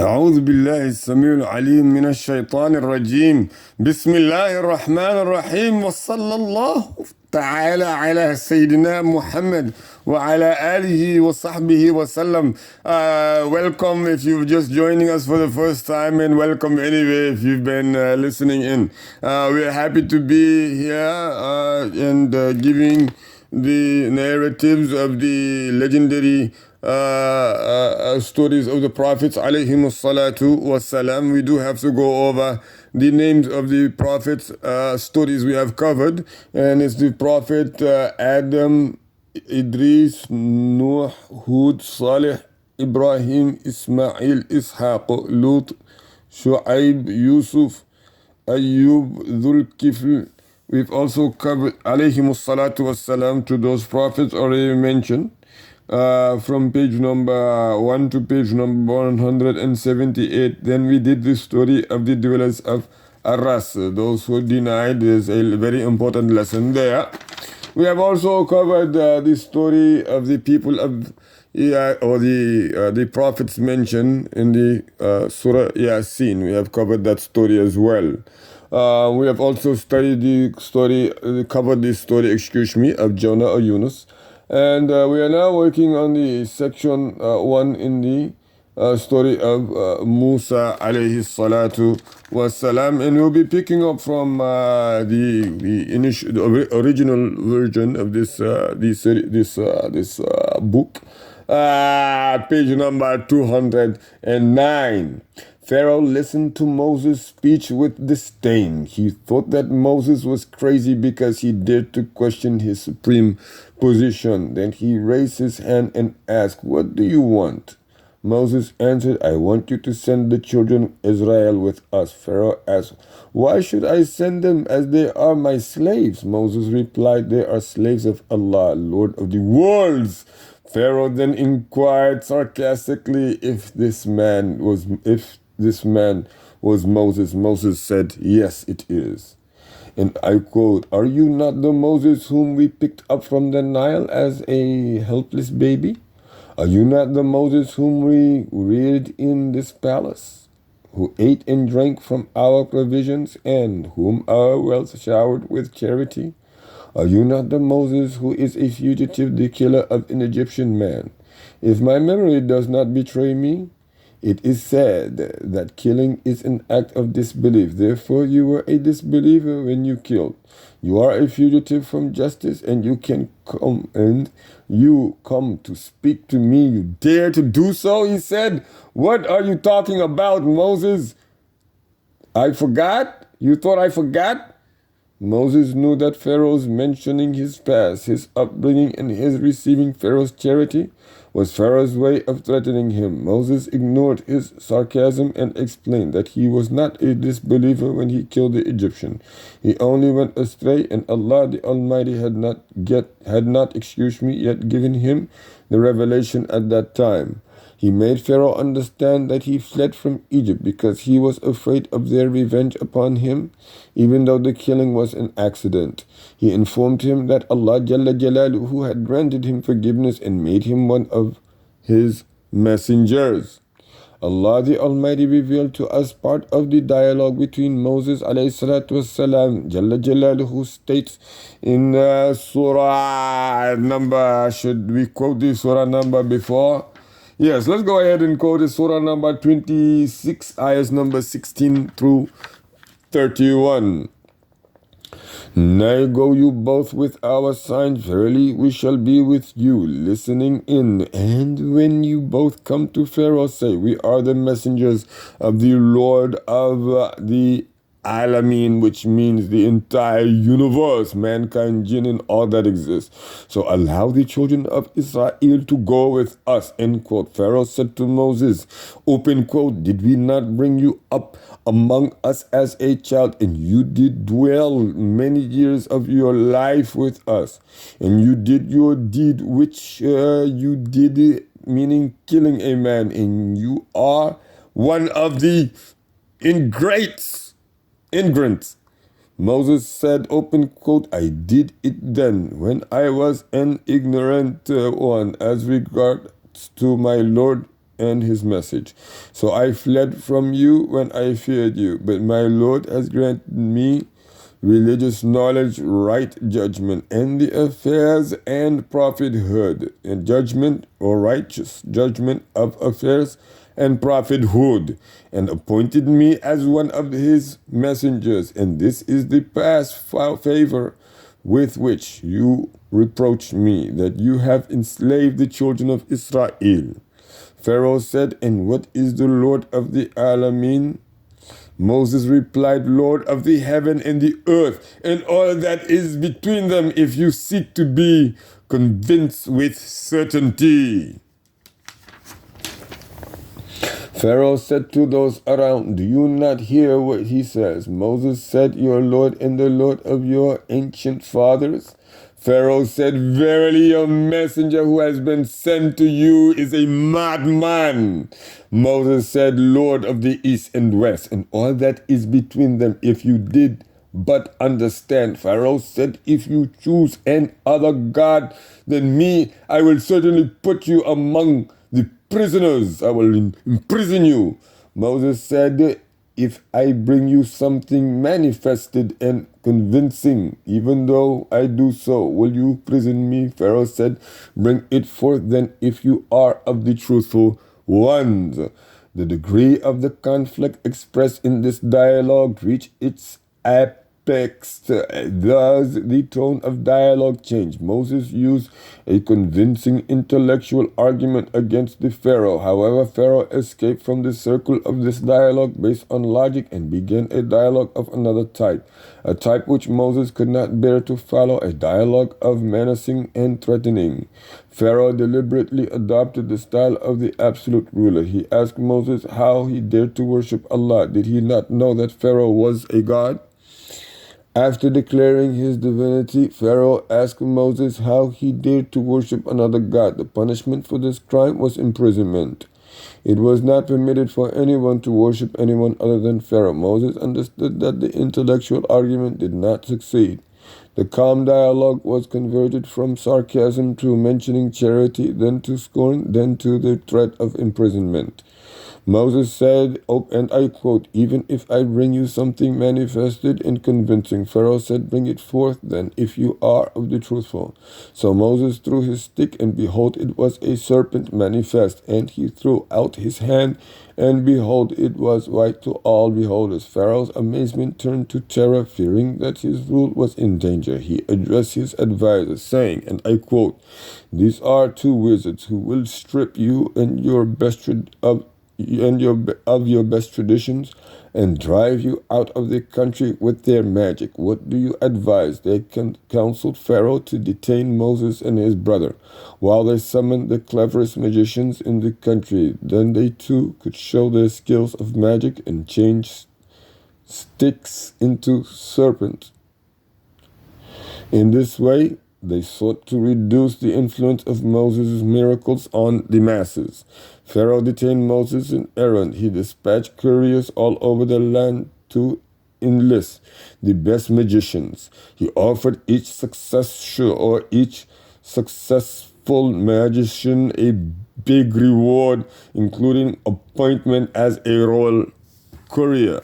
أعوذ بالله السميع العليم من الشيطان الرجيم بسم الله الرحمن الرحيم وصلى الله تعالى على سيدنا Muhammad وعلى آله وصحبه وسلم. Welcome if you've just joining us for the first time, and welcome anyway if you've been listening in. We're happy to be here and giving the narratives of the legendary stories of the prophets alayhimus salatu wassalam. We do have to go over the names of the prophets, stories we have covered, and it's the prophet Adam, Idris, Nuh, Hud, Salih, Ibrahim, Ismail, Ishaq, Lut, Shu'aib, Yusuf, Ayyub, Dhul Kifl. We've also covered alayhimus salatu wassalam to those prophets already mentioned. From page number 1 to page number 178. Then we did the story of the dwellers of Arras. Those who denied, is a very important lesson there. We have also covered the story of the people of or the prophets mentioned in the Surah Yasin. We have covered that story as well. We have also studied the story, covered the story, of Jonah or Yunus. And we are now working on the section 1 in the story of Musa alayhi salatu wassalam, and we'll be picking up from the original version of this book, page number 209. Pharaoh listened to Moses' speech with disdain. He thought that Moses was crazy because he dared to question his supreme position. Then he raised his hand and asked, "What do you want?" Moses answered, "I want you to send the children of Israel with us." Pharaoh asked, "Why should I send them as they are my slaves?" Moses replied, "They are slaves of Allah, Lord of the worlds." Pharaoh then inquired sarcastically if this man was Moses. Moses said, "Yes, it is." And I quote, "Are you not the Moses whom we picked up from the Nile as a helpless baby? Are you not the Moses whom we reared in this palace, who ate and drank from our provisions, and whom our wells showered with charity? Are you not the Moses who is a fugitive, the killer of an Egyptian man? If my memory does not betray me, it is said that killing is an act of disbelief. Therefore, you were a disbeliever when you killed. You are a fugitive from justice, and you come to speak to me. You dare to do so?" He said, "What are you talking about, Moses? I forgot? You thought I forgot?" Moses knew that Pharaoh's mentioning his past, his upbringing, and his receiving Pharaoh's charity was Pharaoh's way of threatening him. Moses ignored his sarcasm and explained that he was not a disbeliever when he killed the Egyptian. He only went astray, and Allah the Almighty had not yet given him the revelation at that time. He made Pharaoh understand that he fled from Egypt because he was afraid of their revenge upon him, even though the killing was an accident. He informed him that Allah Jalla Jalaluhu had granted him forgiveness and made him one of his messengers. Allah the Almighty revealed to us part of the dialogue between Moses alayhi salatu wassalam. Jalla Jalaluhu states in surah number, should we quote the surah number before? Yes, let's go ahead and quote Surah number 26, ayahs number 16 through 31. "Now go you both with our signs. Verily, we shall be with you, listening in. And when you both come to Pharaoh, say, we are the messengers of the Lord of the Alameen," which means the entire universe, mankind, jinn, and all that exists. "So allow the children of Israel to go with us," end quote. Pharaoh said to Moses, open quote, "Did we not bring you up among us as a child, and you did dwell many years of your life with us, and you did your deed which you did, meaning killing a man, and you are one of the ingrates." Moses said, open quote, "I did it then when I was an ignorant one as regards to my Lord and his message. So I fled from you when I feared you, but my Lord has granted me religious knowledge, right judgment, and the affairs and prophethood, and judgment or righteous judgment of affairs and prophethood, and appointed me as one of his messengers. And this is the past favor with which you reproach me, that you have enslaved the children of Israel. Pharaoh said, and what is the Lord of the Alamin? Moses replied, Lord of the heaven and the earth, and all that is between them, if you seek to be convinced with certainty. Pharaoh said to those around, do you not hear what he says? Moses said, your Lord and the Lord of your ancient fathers. Pharaoh said, verily your messenger who has been sent to you is a madman. Moses said, Lord of the east and west, and all that is between them, if you did but understand. Pharaoh said, if you choose any other god than me, I will certainly put you among the prisoners. I will imprison you. Moses said, if I bring you something manifested and convincing, even though I do so, will you prison me? Pharaoh said, bring it forth then, if you are of the truthful ones. The degree of the conflict expressed in this dialogue reached its apex. Thus, the tone of dialogue changed. Moses used a convincing intellectual argument against the Pharaoh. However, Pharaoh escaped from the circle of this dialogue based on logic and began a dialogue of another type, a type which Moses could not bear to follow, a dialogue of menacing and threatening. Pharaoh deliberately adopted the style of the absolute ruler. He asked Moses how he dared to worship Allah. Did he not know that Pharaoh was a god? After declaring his divinity, Pharaoh asked Moses how he dared to worship another god. The punishment for this crime was imprisonment. It was not permitted for anyone to worship anyone other than Pharaoh. Moses understood that the intellectual argument did not succeed. The calm dialogue was converted from sarcasm to mentioning charity, then to scorn, then to the threat of imprisonment. Moses said, and I quote, even if I bring you something manifested and convincing. Pharaoh said, bring it forth then, if you are of the truthful. So Moses threw his stick, and behold, it was a serpent manifest. And he threw out his hand, and behold, it was white to all beholders. Pharaoh's amazement turned to terror, fearing that his rule was in danger. He addressed his advisors, saying, and I quote, these are two wizards who will strip you and your best of your best traditions and drive you out of the country with their magic. What do you advise? They counseled Pharaoh to detain Moses and his brother while they summoned the cleverest magicians in the country. Then they too could show their skills of magic and change sticks into serpents. In this way, they sought to reduce the influence of Moses' miracles on the masses. Pharaoh detained Moses and Aaron. He dispatched couriers all over the land to enlist the best magicians. He offered each successful magician a big reward, including appointment as a royal courier.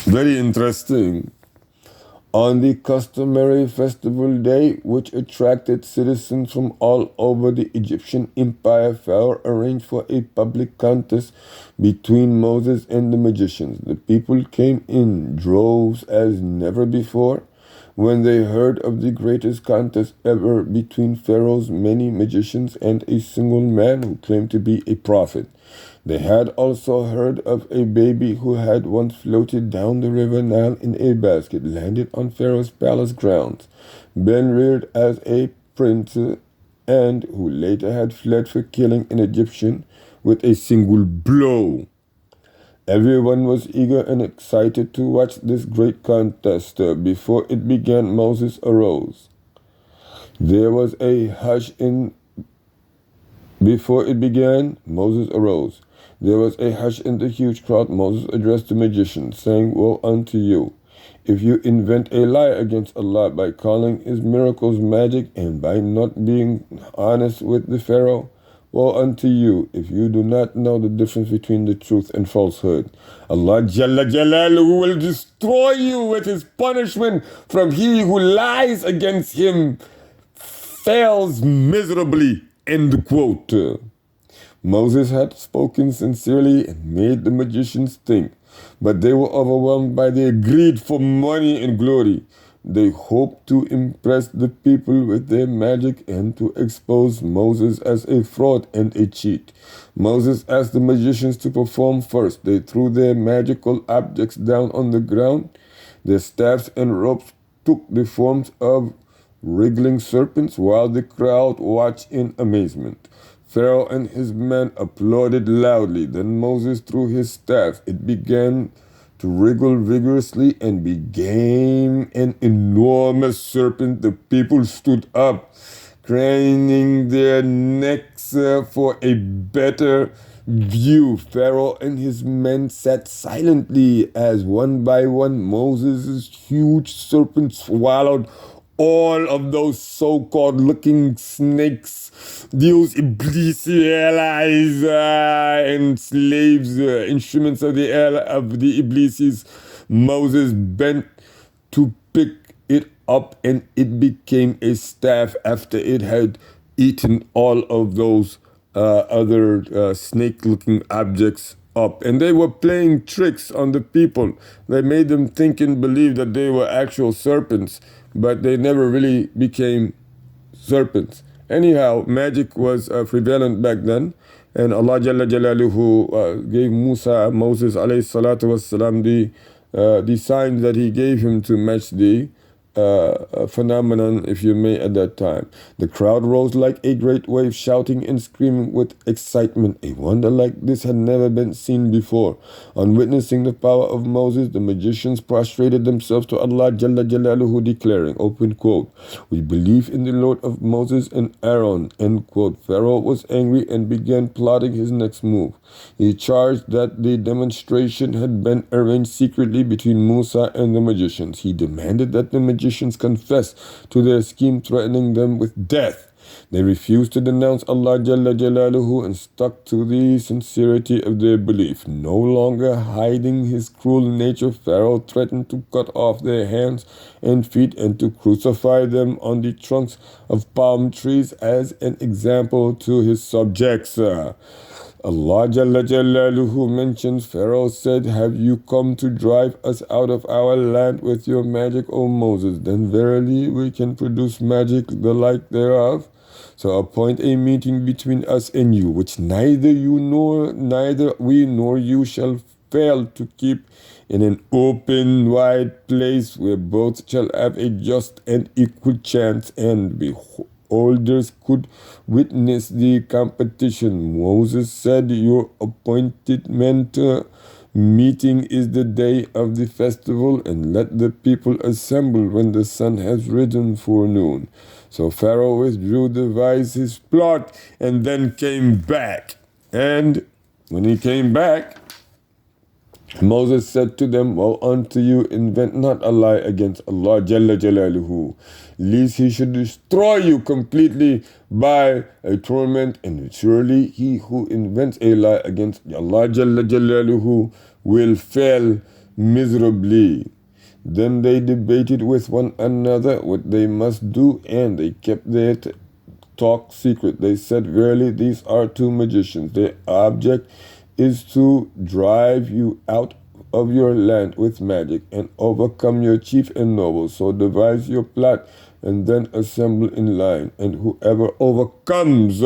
Very interesting. On the customary festival day, which attracted citizens from all over the Egyptian empire, Pharaoh arranged for a public contest between Moses and the magicians. The people came in droves as never before when they heard of the greatest contest ever between Pharaoh's many magicians and a single man who claimed to be a prophet. They had also heard of a baby who had once floated down the river Nile in a basket, landed on Pharaoh's palace grounds, been reared as a prince, and who later had fled for killing an Egyptian with a single blow. Everyone was eager and excited to watch this great contest. Before it began, Moses arose. There was a hush in Before it began, Moses arose. There was a hush in the huge crowd. Moses addressed the magicians, saying, woe unto you, if you invent a lie against Allah by calling his miracles magic and by not being honest with the Pharaoh. Woe unto you if you do not know the difference between the truth and falsehood. Allah Jalla Jalaluhu will destroy you with his punishment from he who lies against him fails miserably. End quote. Moses had spoken sincerely and made the magicians think, but they were overwhelmed by their greed for money and glory. They hoped to impress the people with their magic and to expose Moses as a fraud and a cheat. Moses asked the magicians to perform first. They threw their magical objects down on the ground. Their staffs and ropes took the forms of wriggling serpents while the crowd watched in amazement. Pharaoh and his men applauded loudly. Then Moses threw his staff. It began to wriggle vigorously and became an enormous serpent. The people stood up, craning their necks for a better view. Pharaoh and his men sat silently as one by one Moses' huge serpent swallowed all of those so-called looking snakes, those Iblisi allies and slaves, instruments of the Iblisis. Moses bent to pick it up, and it became a staff after it had eaten all of those other snake-looking objects up. And they were playing tricks on the people. They made them think and believe that they were actual serpents, but they never really became serpents. Anyhow, magic was prevalent back then, and Allah Jalla Jalaluhu gave Moses alayhi salatu wassalam the signs that he gave him to match the phenomenon, if you may, at that time. The crowd rose like a great wave, shouting and screaming with excitement. A wonder like this had never been seen before. On witnessing the power of Moses, the magicians prostrated themselves to Allah Jalla Jalaluhu, declaring, open quote, "We believe in the Lord of Moses and Aron," end quote. Pharaoh was angry and began plotting his next move. He charged that the demonstration had been arranged secretly between Musa and the magicians. He demanded that the magicians confess to their scheme, threatening them with death. They refused to denounce Allah Jalla Jalaluhu and stuck to the sincerity of their belief. No longer hiding his cruel nature, Pharaoh threatened to cut off their hands and feet and to crucify them on the trunks of palm trees as an example to his subjects. Allah Jalla Jalaluhu mentions, Pharaoh said, "Have you come to drive us out of our land with your magic, O Moses? Then verily we can produce magic the like thereof. So appoint a meeting between us and you, which neither we nor you shall fail to keep in an open, wide place where both shall have a just and equal chance, and beholders could witness the competition." Moses said, "Your appointed meeting is the day of the festival, and let the people assemble when the sun has risen forenoon." So Pharaoh withdrew, devised his plot, and then came back. And when he came back, Moses said to them, "Woe unto you, invent not a lie against Allah Jalla Jalaluhu, lest he should destroy you completely by a torment, and surely he who invents a lie against Allah Jalla Jalaluhu will fail miserably." Then they debated with one another what they must do, and they kept their talk secret. They said, "Verily, these are two magicians. Their object is to drive you out of your land with magic and overcome your chief and nobles. So devise your plot and then assemble in line, and whoever overcomes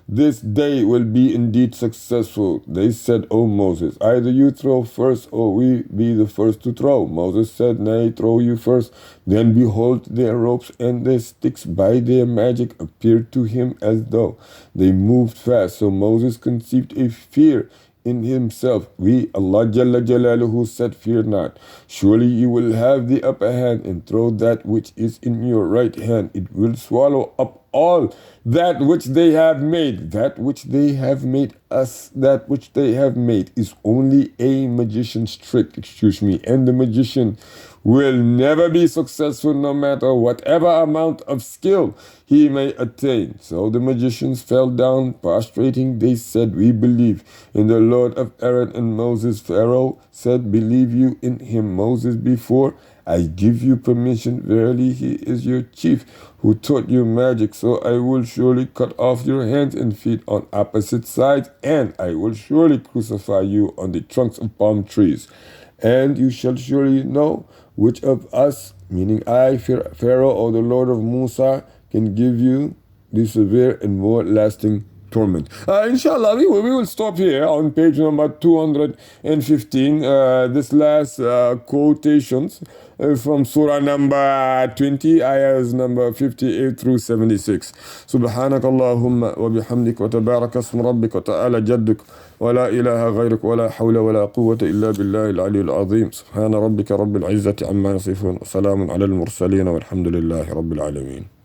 this day will be indeed successful." They said, "O Moses, either you throw first or we be the first to throw." Moses said, "Nay, throw you first." Then behold, their ropes and their sticks by their magic appeared to him as though they moved fast. So Moses conceived a fear in himself. Allah Jalla Jalaluhu said, "Fear not. Surely you will have the upper hand, and throw that which is in your right hand. It will swallow up all that which they have made, that which they have made us, that which they have made is only a magician's trick, excuse me, and the magician will never be successful no matter whatever amount of skill he may attain. So the magicians fell down, prostrating. They said, we believe in the Lord of Aaron and Moses. Pharaoh said, believe you in him, Moses, before I give you permission. Verily, he is your chief who taught you magic. So I will surely cut off your hands and feet on opposite sides, and I will surely crucify you on the trunks of palm trees. And you shall surely know which of us, meaning I, Pharaoh, or the Lord of Musa, can give you the severe and more lasting torment. Inshallah, we will stop here on page number 215. This last quotations from Surah number 20, ayahs number 58 through 76. سبحانك اللهم وبحمدك وتبارك اسم ربك وتعالى جدك ولا إله غيرك ولا حول ولا قوة إلا بالله العلي العظيم. سبحان ربك رب العزة عما يصفون وسلام على المرسلين والحمد لله رب العالمين.